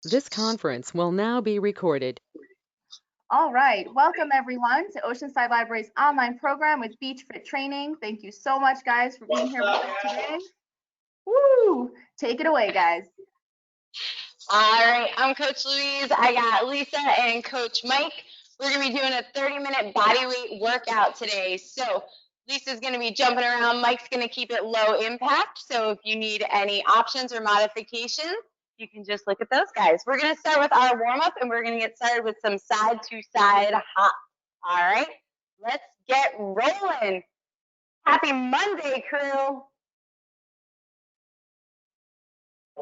This conference will now be recorded. All right, welcome everyone to Oceanside Library's online program with BeachFit training. Thank you so much, guys, for being here with us today. Woo! Take it away, guys. All right, I'm Coach Louise. I got Lisa and Coach Mike. We're going to be doing a 30-minute body weight workout today. So Lisa's going to be jumping around. Mike's going to keep it low impact. So if you need any options or modifications, you can just look at those guys. We're going to start with our warm-up, and we're going to get started with some side-to-side hops. All right, let's get rolling. Happy Monday, crew.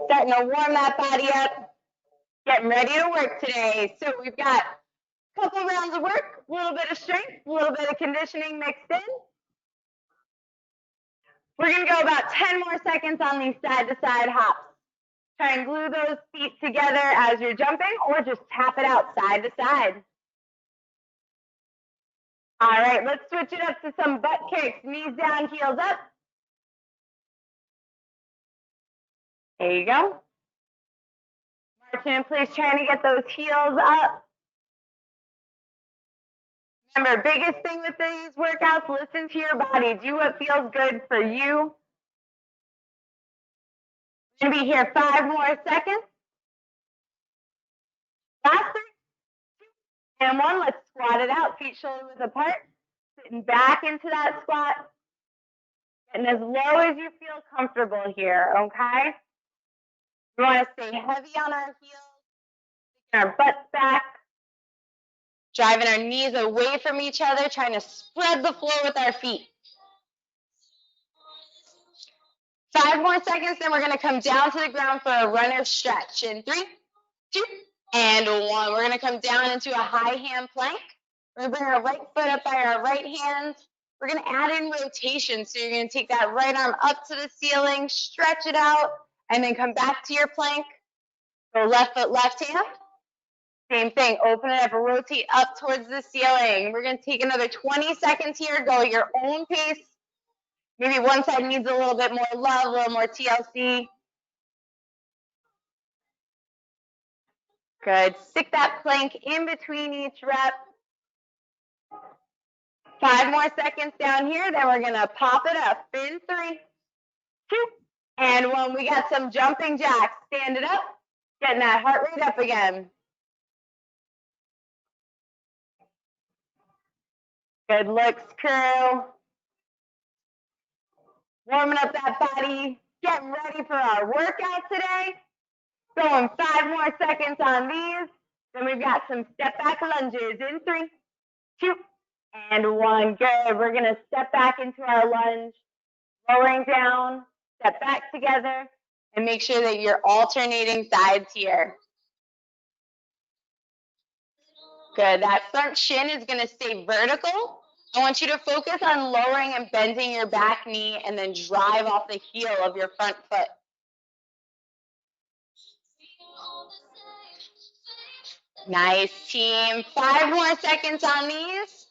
Starting to warm that body up. Getting ready to work today. So we've got a couple rounds of work, a little bit of strength, a little bit of conditioning mixed in. We're going to go about 10 more seconds on these side-to-side hops. Try and glue those feet together as you're jumping, or just tap it out side to side. All right, let's switch it up to some butt kicks. Knees down, heels up. There you go. Marching in place, trying to get those heels up. Remember, biggest thing with these workouts, listen to your body. Do what feels good for you. We're going to be here 5 more seconds. Last 3, 2, and 1. Let's squat it out, feet shoulder width apart. Sitting back into that squat. Getting as low as you feel comfortable here, okay? We want to stay heavy on our heels, taking our butts back, driving our knees away from each other, trying to spread the floor with our feet. 5 more seconds, then we're going to come down to the ground for a runner stretch. In 3, 2, and 1. We're going to come down into a high hand plank. We're going to bring our right foot up by our right hand. We're going to add in rotation. So you're going to take that right arm up to the ceiling, stretch it out, and then come back to your plank. Go left foot, left hand. Same thing, open it up, rotate up towards the ceiling. We're going to take another 20 seconds here. Go at your own pace. Maybe one side needs a little bit more love, a little more TLC. Good. Stick that plank in between each rep. 5 more seconds down here, then we're going to pop it up. In 3, 2, and 1. We got some jumping jacks. Stand it up. Getting that heart rate up again. Good looks, crew. Warming up that body. Getting ready for our workout today. Going 5 more seconds on these. Then we've got some step back lunges. In 3, 2, and 1. Good. We're going to step back into our lunge. Lowering down. Step back together. And make sure that you're alternating sides here. Good. That front shin is going to stay vertical. I want you to focus on lowering and bending your back knee and then drive off the heel of your front foot. Nice, team. 5 more seconds on these.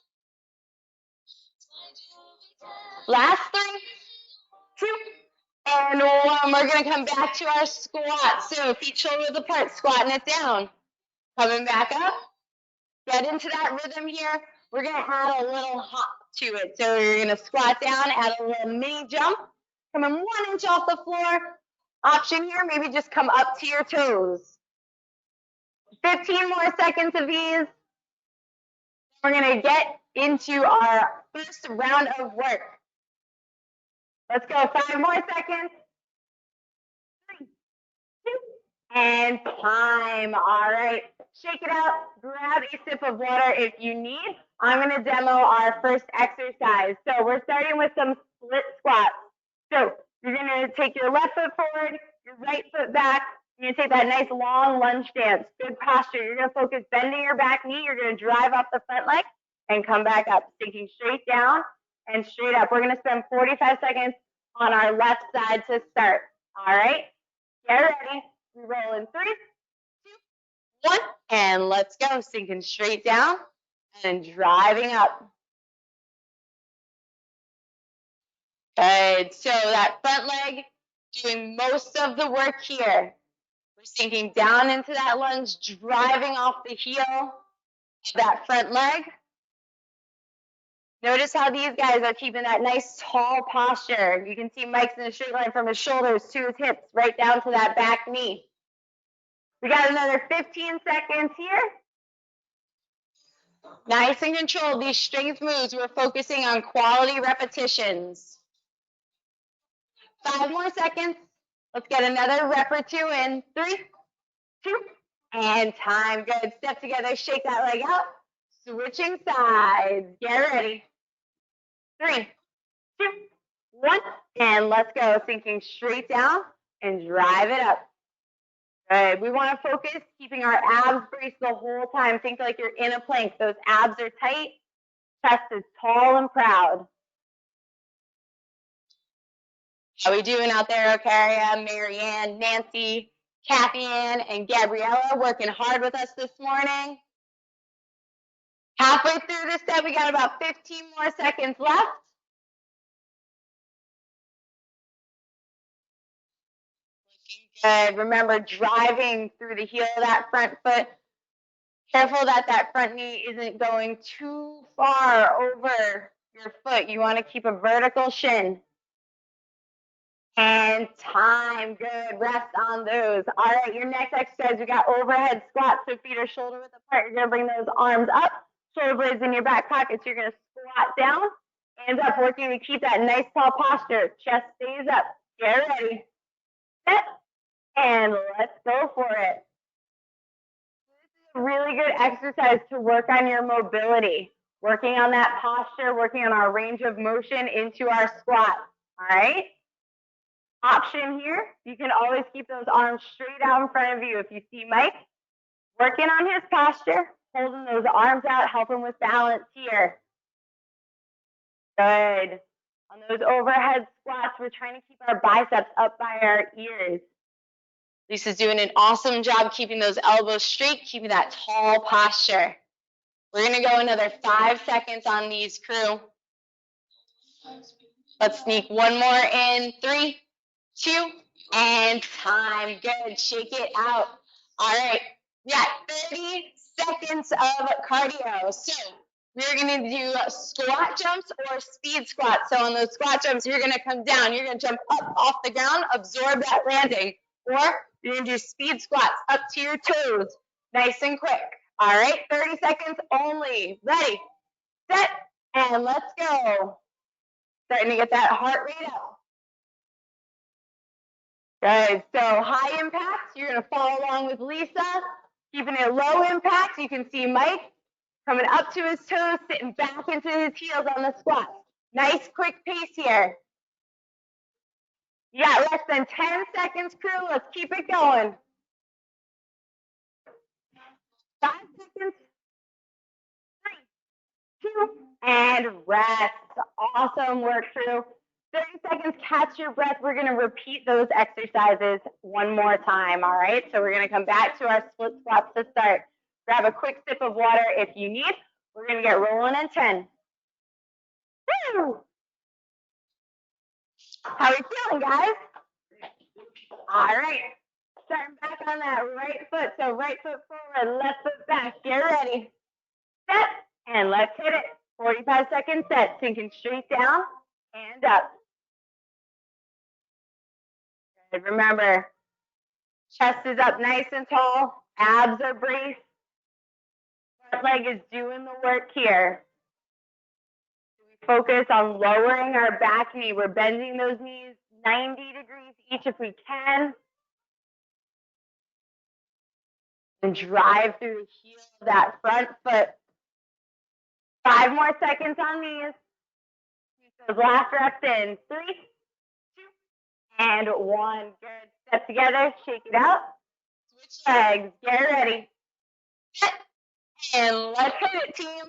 Last 3, 2, and 1. We're going to come back to our squat. So feet shoulder width apart, squatting it down. Coming back up. Get into that rhythm here. We're going to add a little hop to it. So you're going to squat down, add a little mini jump. Coming 1 inch off the floor. Option here, maybe just come up to your toes. 15 more seconds of these. We're going to get into our first round of work. Let's go. 5 more seconds. 3, 2, and time. All right. Shake it out. Grab a sip of water if you need. I'm going to demo our first exercise. So we're starting with some split squats. So you're going to take your left foot forward, your right foot back. You're going to take that nice long lunge stance. Good posture. You're going to focus bending your back knee. You're going to drive off the front leg and come back up, sinking straight down and straight up. We're going to spend 45 seconds on our left side to start. All right? Get ready. We roll in 3, 2, 1, and let's go. Sinking straight down and driving up. Good. So that front leg doing most of the work here. We're sinking down into that lunge, driving off the heel of that front leg. Notice how these guys are keeping that nice tall posture. You can see Mike's in a straight line from his shoulders to his hips, right down to that back knee. We got another 15 seconds here. Nice and controlled. These strength moves, we're focusing on quality repetitions. 5 more seconds. Let's get another rep or 2 in. 3, 2, and time. Good. Step together, shake that leg out. Switching sides. Get ready. 3, 2, 1, and let's go. Sinking straight down and drive it up. Good. We want to focus, keeping our abs braced the whole time. Think like you're in a plank. Those abs are tight. Chest is tall and proud. How we doing out there, Okaria, Marianne, Nancy, Kathy Ann, and Gabriella working hard with us this morning? Halfway through this step, we got about 15 more seconds left. Good. Remember, driving through the heel of that front foot. Careful that that front knee isn't going too far over your foot. You want to keep a vertical shin. And time. Good. Rest on those. All right, your next exercise, we got overhead squats. So feet are shoulder width apart. You're going to bring those arms up. Shoulder blades in your back pockets. You're going to squat down. Hands up, working to keep that nice tall posture. Chest stays up. Get ready. Set. And let's go for it. This is a really good exercise to work on your mobility. Working on that posture, working on our range of motion into our squat. All right? Option here, you can always keep those arms straight out in front of you. If you see Mike working on his posture, holding those arms out, help him with balance here. Good. On those overhead squats, we're trying to keep our biceps up by our ears. Lisa's doing an awesome job keeping those elbows straight, keeping that tall posture. We're going to go another 5 seconds on these, crew. Let's sneak one more in. 3, 2, and time. Good. Shake it out. All right. We got 30 seconds of cardio. So we're going to do squat jumps or speed squats. So on those squat jumps, you're going to come down. You're going to jump up off the ground, absorb that landing. Or you're going to do speed squats up to your toes. Nice and quick. All right. 30 seconds only. Ready, set, and let's go. Starting to get that heart rate up. Good. So high impact, you're going to follow along with Lisa. Keeping it low impact, you can see Mike coming up to his toes, sitting back into his heels on the squat. Nice quick pace here. You got less than 10 seconds, crew. Let's keep it going. 5 seconds. 3, 2, and rest. Awesome work, crew. 30 seconds, catch your breath. We're going to repeat those exercises one more time, all right? So we're going to come back to our split squats to start. Grab a quick sip of water if you need. We're going to get rolling in 10. Woo! How are we feeling, guys? All right. Starting back on that right foot. So right foot forward, left foot back. Get ready. Set, and let's hit it. 45 second set, sinking straight down and up. Good. Remember, chest is up nice and tall, abs are braced. Front leg is doing the work here. We focus on lowering our back knee. We're bending those knees 90 degrees each if we can. And drive through the heel of that front foot. 5 more seconds on these. Those last reps in. 3, 2, and 1. Good. Step together, shake it out. Switch legs. Get ready. Set. And let's hit it, team.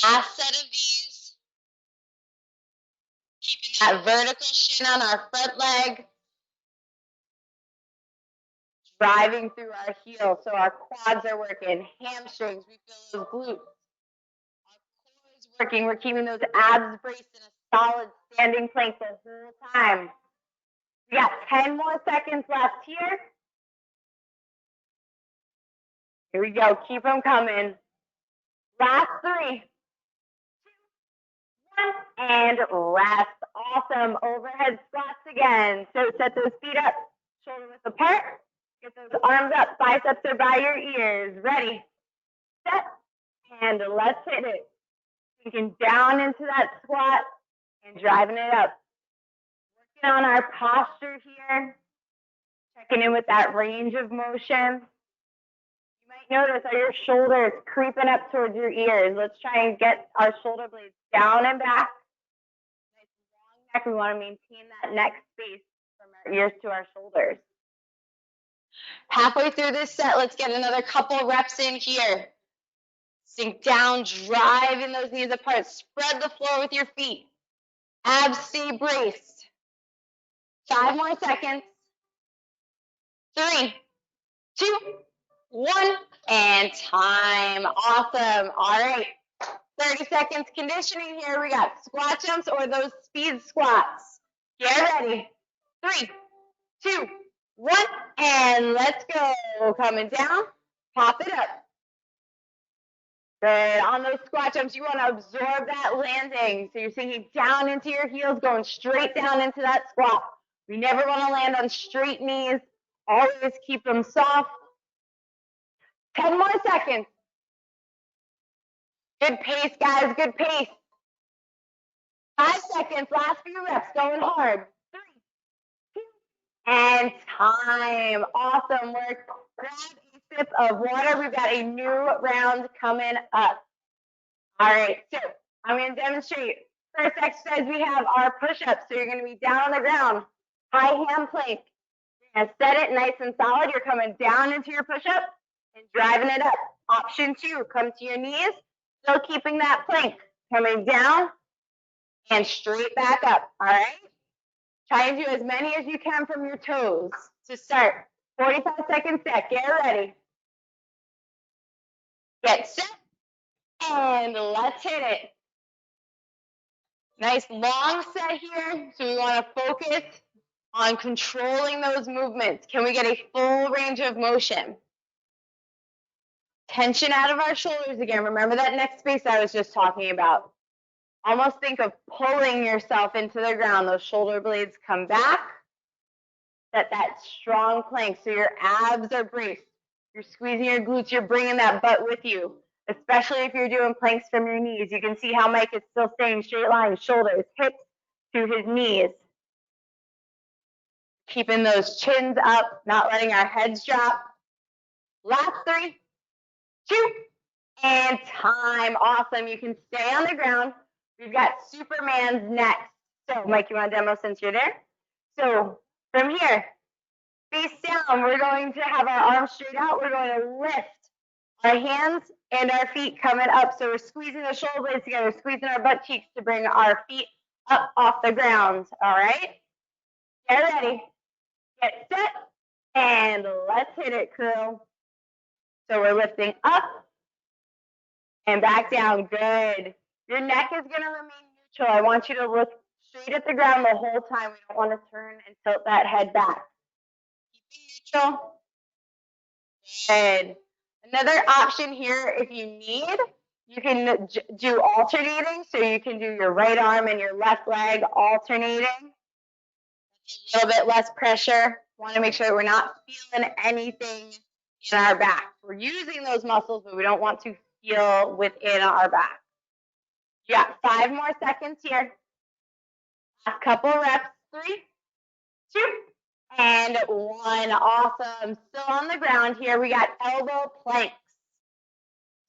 Last set of these. Keeping that vertical shin on our front leg. Driving through our heels, so our quads are working, hamstrings, we feel those glutes. Our core is working, we're keeping those abs braced in a solid standing plank the whole time. 10 more seconds left here. Here we go. Keep them coming. Last 3, 2, 1, and rest. Awesome. Overhead squats again. So set those feet up, shoulder width apart. Get those arms up. Biceps are by your ears. Ready, set, and let's hit it. Sinking down into that squat and driving it up. Working on our posture here. Checking in with that range of motion. You might notice that your shoulders creeping up towards your ears. Let's try and get our shoulder blades down and back. Nice long neck. We want to maintain that neck space from our ears to our shoulders. Halfway through this set, let's get another couple reps in here. Sink down, driving those knees apart. Spread the floor with your feet. Abs stay braced. 5 more seconds. 3, 2, 1, and time. Awesome. All right. 30 seconds conditioning here. We got squat jumps or those speed squats. Get ready. 3, 2, 1, and let's go. Coming down. Pop it up. Good. On those squat jumps, you want to absorb that landing. So you're sinking down into your heels, going straight down into that squat. We never want to land on straight knees. Always keep them soft. 10 more seconds. Good pace, guys. Good pace. 5 seconds. Last few reps. Going hard. 3, 2, and time. Awesome work. Grab a sip of water. We've got a new round coming up. All right. So I'm going to demonstrate. First exercise, we have our push-ups. So you're going to be down on the ground. High hand plank. You're going to set it nice and solid. You're coming down into your push-up and driving it up. Option 2, come to your knees. Still keeping that plank. Coming down and straight back up. All right? Try and do as many as you can from your toes to start. 45 seconds set. Get ready. Get set. And let's hit it. Nice long set here. So we want to focus on controlling those movements. Can we get a full range of motion? Tension out of our shoulders again. Remember that neck space I was just talking about. Almost think of pulling yourself into the ground. Those shoulder blades come back. Set that strong plank so your abs are braced. You're squeezing your glutes. You're bringing that butt with you, especially if you're doing planks from your knees. You can see how Mike is still staying straight line, shoulders, hips to his knees. Keeping those chins up, not letting our heads drop. Last 3, 2, and time. Awesome. You can stay on the ground. We've got Superman's next. So, Mike, you want to demo since you're there? So, from here, face down, we're going to have our arms straight out. We're going to lift our hands and our feet coming up. So, we're squeezing the shoulder blades together, squeezing our butt cheeks to bring our feet up off the ground. All right? Get ready. Get set. And let's hit it, crew. So, we're lifting up and back down. Good. Your neck is going to remain neutral. I want you to look straight at the ground the whole time. We don't want to turn and tilt that head back. Keep it neutral. Good. Another option here, if you need, you can do alternating. So you can do your right arm and your left leg alternating. A little bit less pressure. Want to make sure that we're not feeling anything in our back. We're using those muscles, but we don't want to feel within our back. You got 5 more seconds here. Last couple reps. 3, 2, and 1. Awesome. Still on the ground here. We got elbow planks.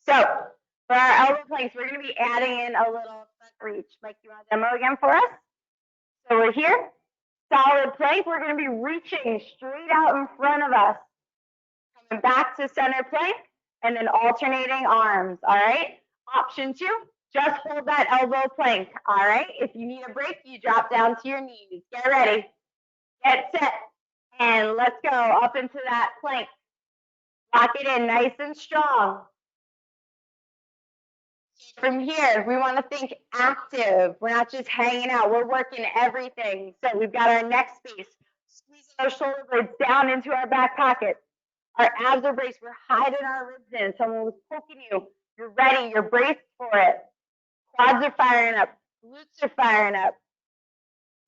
So for our elbow planks, we're going to be adding in a little front reach. Mike, you want to demo again for us? So we're here. Solid plank. We're going to be reaching straight out in front of us. Coming back to center plank and then alternating arms. All right. Option 2. Just hold that elbow plank, all right? If you need a break, you drop down to your knees. Get ready. Get set. And let's go up into that plank. Lock it in nice and strong. From here, we want to think active. We're not just hanging out. We're working everything. So we've got our neck space. Squeezing our shoulder blades down into our back pockets. Our abs are braced. We're hiding our ribs in. Someone was poking you. You're ready. You're braced for it. Quads are firing up. Glutes are firing up.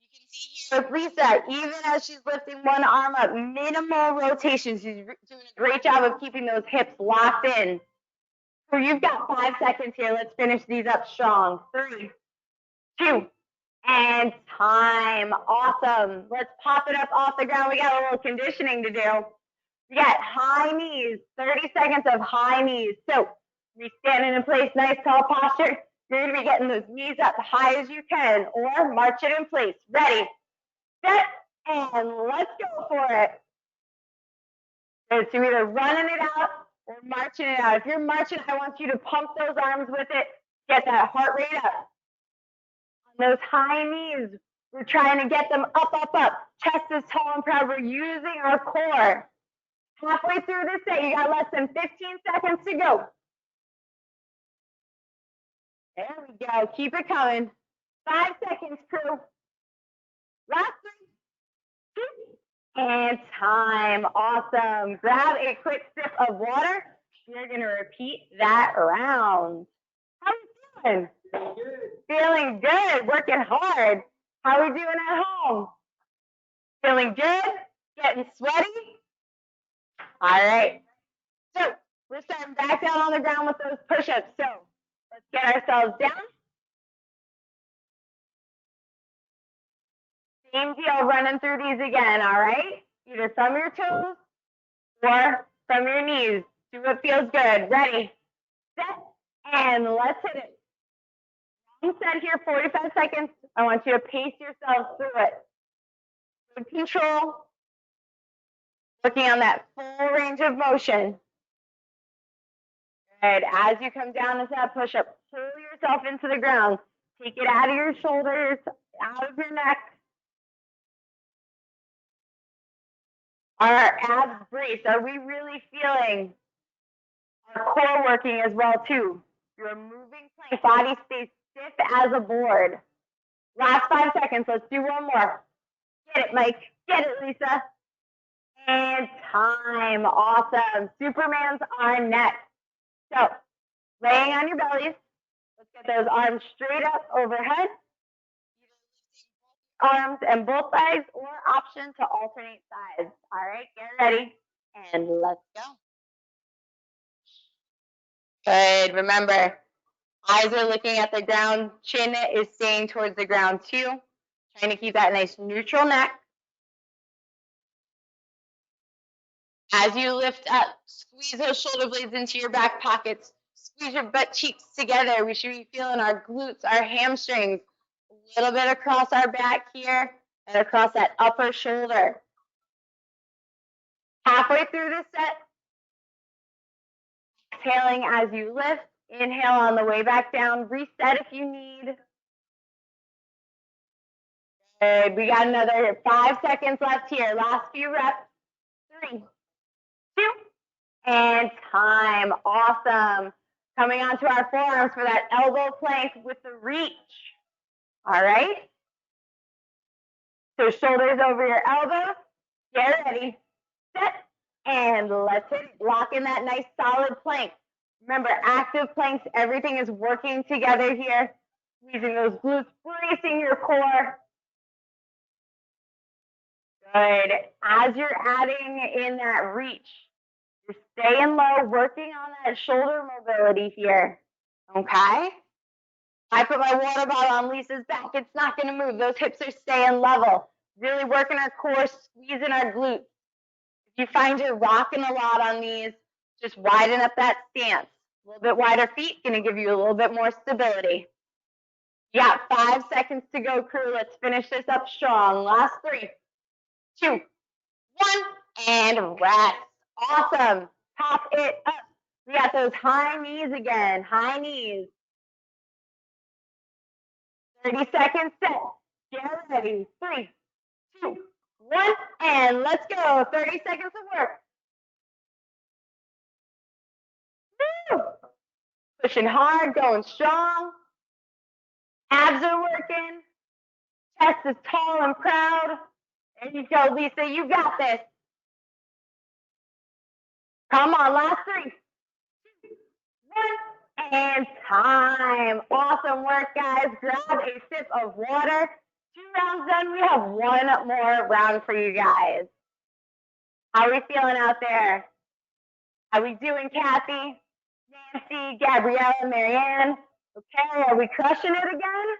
You can see here with Lisa, even as she's lifting one arm up, minimal rotation. She's doing a great job of keeping those hips locked in. So you've got 5 seconds here. Let's finish these up strong. 3, 2, and time. Awesome. Let's pop it up off the ground. We got a little conditioning to do. We got high knees, 30 seconds of high knees. So we standing in place, nice tall posture. You're going to be getting those knees up as high as you can, or march it in place. Ready, set, and let's go for it. Good. So you're either running it out or marching it out. If you're marching, I want you to pump those arms with it. Get that heart rate up. On those high knees, we're trying to get them up, up, up. Chest is tall and proud. We're using our core. Halfway through this set, you got less than 15 seconds to go. There we go. Keep it coming. 5 seconds, crew. Last 3, 2, and time. Awesome. Grab a quick sip of water. You're going to repeat that round. How are you feeling? Feeling good. Working hard. How are we doing at home? Feeling good? Getting sweaty? All right. So we're starting back down on the ground with those push-ups. So let's get ourselves down. Same deal, running through these again, all right? Either from your toes or from your knees. Do what feels good. Ready, set, and let's hit it. One set here, 45 seconds. I want you to pace yourself through it. Good control. Working on that full range of motion. Good. As you come down into that push-up, pull yourself into the ground. Take it out of your shoulders, out of your neck. Are our abs braced? Are we really feeling our core working as well too? You're moving plank. Body stays stiff as a board. Last 5 seconds. Let's do one more. Get it, Mike. Get it, Lisa. And time. Awesome. Superman's arm next. So, laying on your bellies. Let's get those arms straight up overhead. Arms and both sides, or option to alternate sides. All right, get ready, and let's go. Good. Remember, eyes are looking at the ground. Chin is staying towards the ground too. Trying to keep that nice neutral neck. As you lift up, squeeze those shoulder blades into your back pockets. Squeeze your butt cheeks together. We should be feeling our glutes, our hamstrings. A little bit across our back here and across that upper shoulder. Halfway through this set, exhaling as you lift. Inhale on the way back down. Reset if you need. Good. We got another 5 seconds left here. Last few reps. 3, 2, and time. Awesome. Coming onto our forearms for that elbow plank with the reach. All right. So shoulders over your elbows. Get ready. Set. And let's hit it. Lock in that nice solid plank. Remember, active planks. Everything is working together here. Squeezing those glutes, bracing your core. Good. As you're adding in that reach, you're staying low, working on that shoulder mobility here. Okay? I put my water bottle on Lisa's back. It's not going to move. Those hips are staying level. Really working our core, squeezing our glutes. If you find you're rocking a lot on these, just widen up that stance. A little bit wider feet, going to give you a little bit more stability. You got 5 seconds to go, crew. Let's finish this up strong. Last 3, 2, 1, and rest. Awesome. Pop it up. We got those high knees again. High knees. 30 seconds set. Get ready. 3, 2, 1, and let's go. 30 seconds of work. Woo! Pushing hard, going strong. Abs are working. Chest is tall and proud. There you go, Lisa. You got this. Come on, last 3, 2, 1, and time. Awesome work, guys. Grab a sip of water. 2 rounds done. We have 1 more round for you guys. How are we feeling out there? How we doing, Kathy, Nancy, Gabriella, Marianne? Okay, are we crushing it again?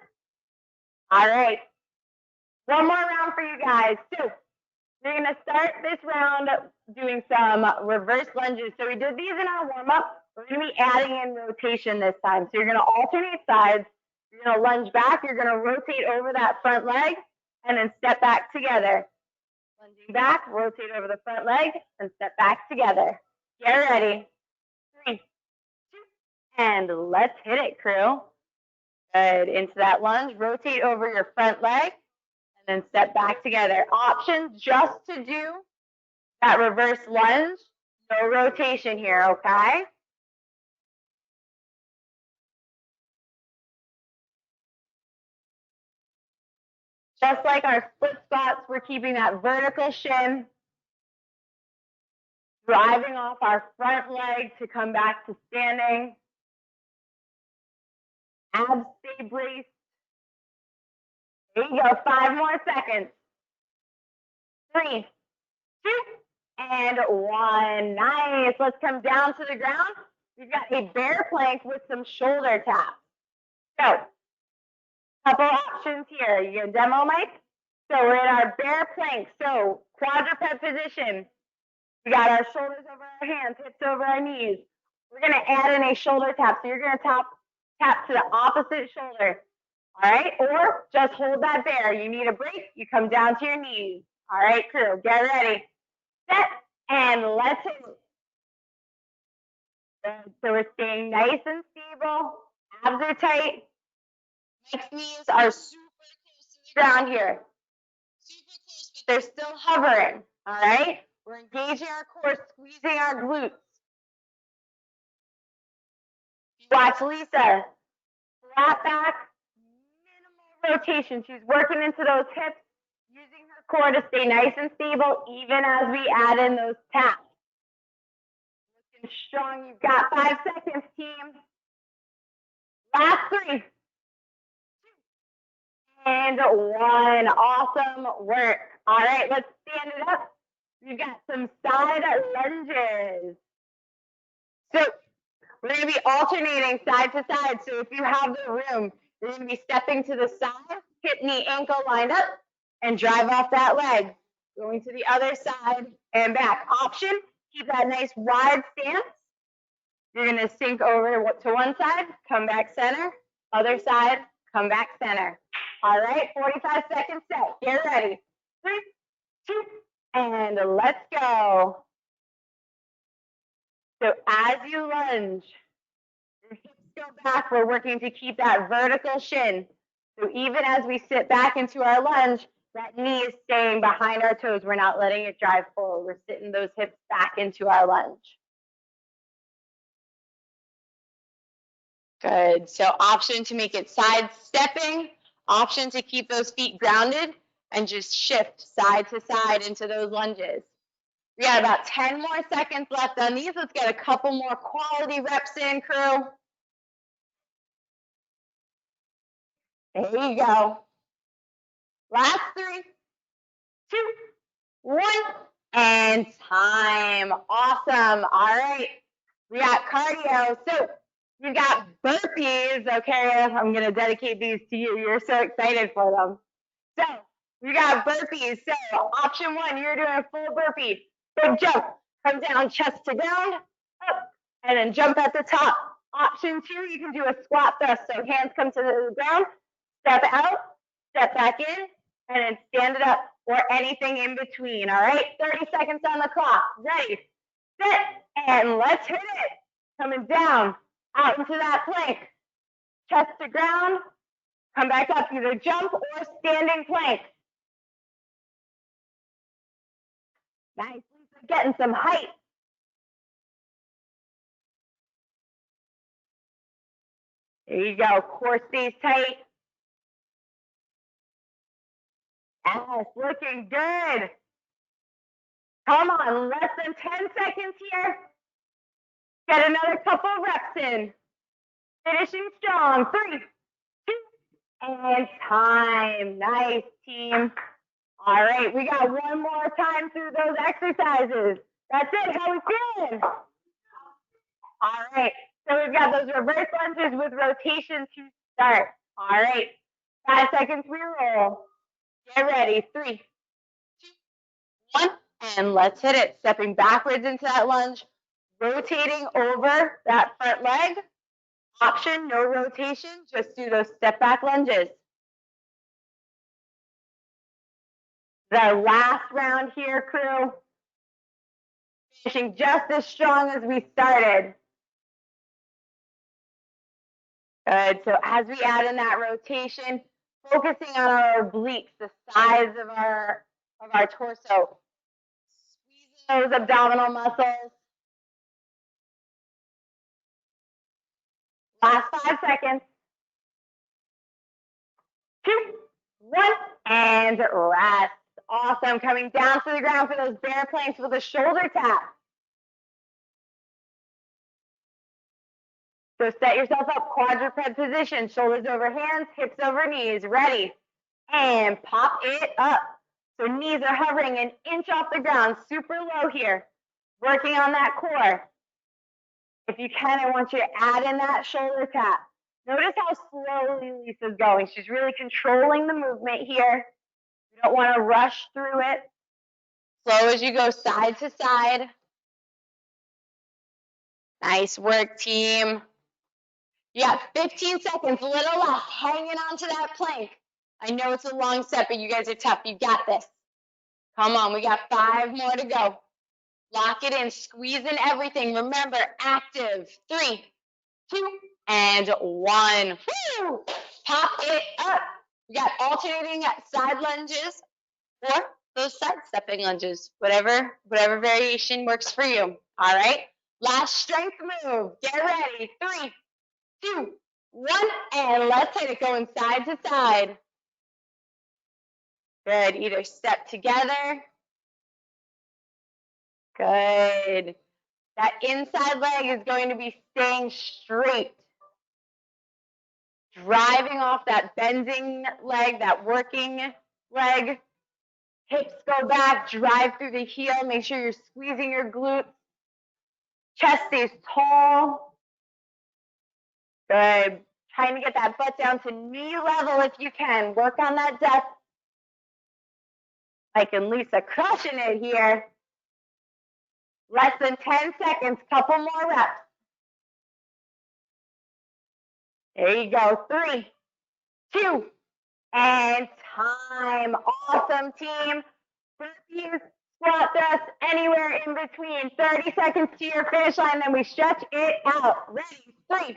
All right. 1 more round for you guys. So we're going to start this round doing some reverse lunges. So we did these in our warm-up. We're going to be adding in rotation this time. So you're going to alternate sides. You're going to lunge back. You're going to rotate over that front leg and then step back together. Lunging back, rotate over the front leg and step back together. Get ready. 3, 2, and let's hit it, crew. Good. Into that lunge. Rotate over your front leg and then step back together. Options just to do that reverse lunge. No rotation here, okay? Just like our split squats, we're keeping that vertical shin, driving off our front leg to come back to standing. Abs stay braced. There you go, 5 more seconds. 3, 2, and 1. Nice. Let's come down to the ground. We've got a bear plank with some shoulder taps. So, couple options here. You get a demo mic? So we're in our bear plank. So quadruped position. We got our shoulders over our hands, hips over our knees. We're going to add in a shoulder tap. So you're going to tap to the opposite shoulder. All right? Or just hold that bear. You need a break, you come down to your knees. All right, crew, get ready. Set, and let's hit it. Good. So we're staying nice and stable. Abs are tight. Mike's knees are super close to the ground here. Super close, but they're still hovering. All right? We're engaging our core, squeezing our glutes. Watch Lisa. Flat back, minimal rotation. She's working into those hips, using her core to stay nice and stable, even as we add in those taps. Looking strong. You've got 5 seconds, team. Last 3, 2, and 1. Awesome work. All right, let's stand it up. We've got some side lunges. So we're going to be alternating side to side. So if you have the room, you're going to be stepping to the side, hip, knee, ankle lined up, and drive off that leg. Going to the other side and back. Option, keep that nice wide stance. You're going to sink over to one side, come back center, other side, come back center. All right, 45 seconds set. Get ready. 3, 2, and let's go. So as you lunge, your hips go back. We're working to keep that vertical shin. So even as we sit back into our lunge, that knee is staying behind our toes. We're not letting it drive forward. We're sitting those hips back into our lunge. Good. So option to make it side stepping, option to keep those feet grounded and just shift side to side into those lunges. We got about 10 more seconds left on these. Let's get a couple more quality reps in, crew. There you go. Last 3, 2, 1, and time. Awesome. All right. We got cardio. So you got burpees. Okay, I'm going to dedicate these to you. You're so excited for them. So we got burpees. So option 1, you're doing a full burpee. Big jump. Come down, chest to ground, up, and then jump at the top. Option 2, you can do a squat thrust. So hands come to the ground, step out, step back in, and then stand it up, or anything in between. All right, 30 seconds on the clock. Ready, set, and let's hit it. Coming down, out into that plank. Chest to ground, come back up, either jump or standing plank. Nice, Lisa, getting some height. There you go, core stays tight. Yes, looking good. Come on, less than 10 seconds here. Get another couple reps in. Finishing strong. 3, 2, and time. Nice, team. All right, we got one more time through those exercises. That's it. How we feeling? All right, so we've got those reverse lunges with rotation to start. All right, 5 seconds, we roll. Get ready. 3, 2, 1, and let's hit it. Stepping backwards into that lunge, rotating over that front leg. Option, no rotation, just do those step back lunges. The last round here, crew. Finishing just as strong as we started. Good, so as we add in that rotation, focusing on our obliques, the sides of our torso. Squeezing those abdominal muscles. Last 5 seconds. 2, 1, and rest. Awesome, coming down to the ground for those bear planks with a shoulder tap. So set yourself up, quadruped position, shoulders over hands, hips over knees, ready, and pop it up. So knees are hovering an inch off the ground, super low here, working on that core. If you can, I want you to add in that shoulder tap. Notice how slowly Lisa's going. She's really controlling the movement here. You don't want to rush through it. Slow as you go side to side. Nice work, team. You got 15 seconds, a little left, hanging on to that plank. I know it's a long set, but you guys are tough. You got this. Come on, we got 5 more to go. Lock it in, squeeze in everything. Remember, active. 3, 2, and 1. Woo! Pop it up. We got alternating side lunges or those side stepping lunges, whatever variation works for you. All right, last strength move. Get ready. 3, 2, 1, and let's hit it, going side to side. Good, either step together. Good. That inside leg is going to be staying straight. Driving off that bending leg, that working leg. Hips go back, drive through the heel. Make sure you're squeezing your glutes. Chest stays tall. Good. Trying to get that butt down to knee level if you can. Work on that depth. Mike and Lisa crushing it here. Less than 10 seconds, couple more reps. There you go. 3, 2, and time. Awesome, team. Burpees, squat thrusts, anywhere in between. 30 seconds to your finish line, then we stretch it out. Ready? 3,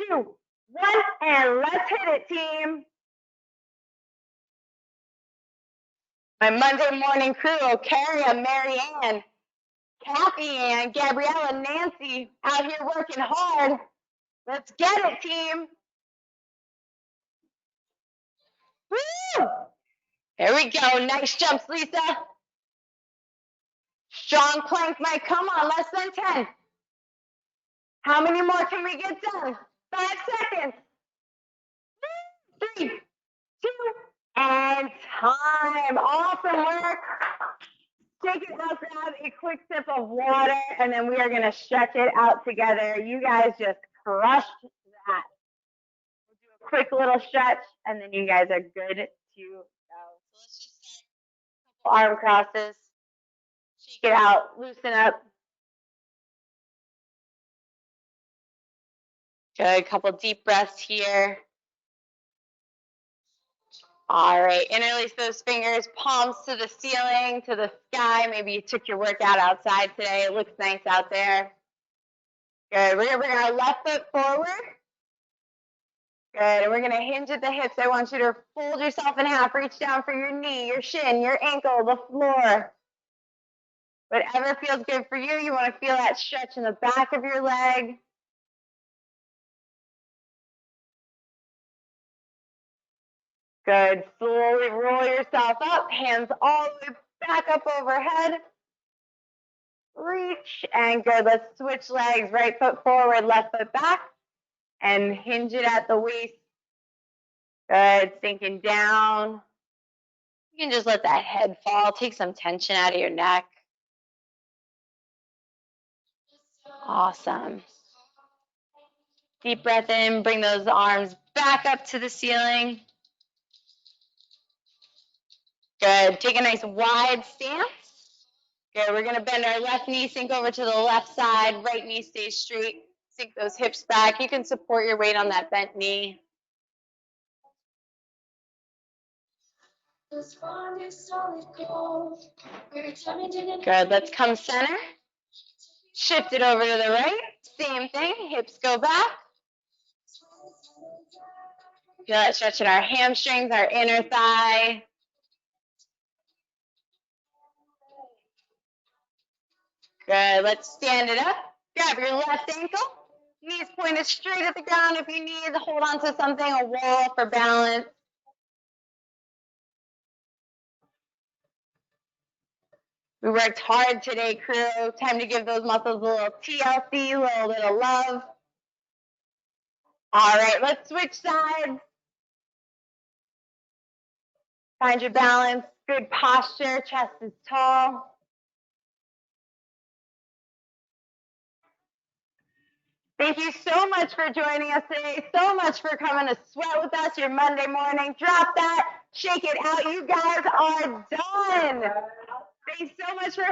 2, 1, and let's hit it, team. My Monday morning crew, Carrie, Mary Ann, Kathy Ann, Gabriella, Nancy, out here working hard. Let's get it, team. Woo! There we go. Nice jumps, Lisa. Strong plank, Mike. Come on, less than 10. How many more can we get done? 5 seconds. 3, 2, and time. Awesome work. Take it out, grab a quick sip of water, and then we are going to stretch it out together. You guys just crushed that. We'll do a quick little stretch, and then you guys are good to go. So let's just start. Arm crosses. Shake it out. Loosen up. Good. Couple deep breaths here. All right, interlace those fingers, palms to the ceiling, to the sky. Maybe you took your workout outside today. It looks nice out there. Good, we're gonna bring our left foot forward. Good, and we're gonna hinge at the hips. I want you to fold yourself in half, reach down for your knee, your shin, your ankle, the floor. Whatever feels good for you. You wanna feel that stretch in the back of your leg. Good. Slowly roll yourself up, hands all the way back up overhead. Reach, and good. Let's switch legs. Right foot forward, left foot back, and hinge it at the waist. Good. Sinking down. You can just let that head fall. Take some tension out of your neck. Awesome. Deep breath in. Bring those arms back up to the ceiling. Good. Take a nice wide stance. Good. We're going to bend our left knee, sink over to the left side. Right knee stays straight. Sink those hips back. You can support your weight on that bent knee. Good. Let's come center. Shift it over to the right. Same thing. Hips go back. Feel that stretch in our hamstrings, our inner thigh. Good. Let's stand it up. Grab your left ankle. Knees pointed straight at the ground. If you need, hold on to something, a wall for balance. We worked hard today, crew. Time to give those muscles a little TLC, a little bit of love. All right, let's switch sides. Find your balance. Good posture. Chest is tall. Thank you so much for joining us today. So much for coming to sweat with us your Monday morning. Drop that. Shake it out. You guys are done. Thanks so much for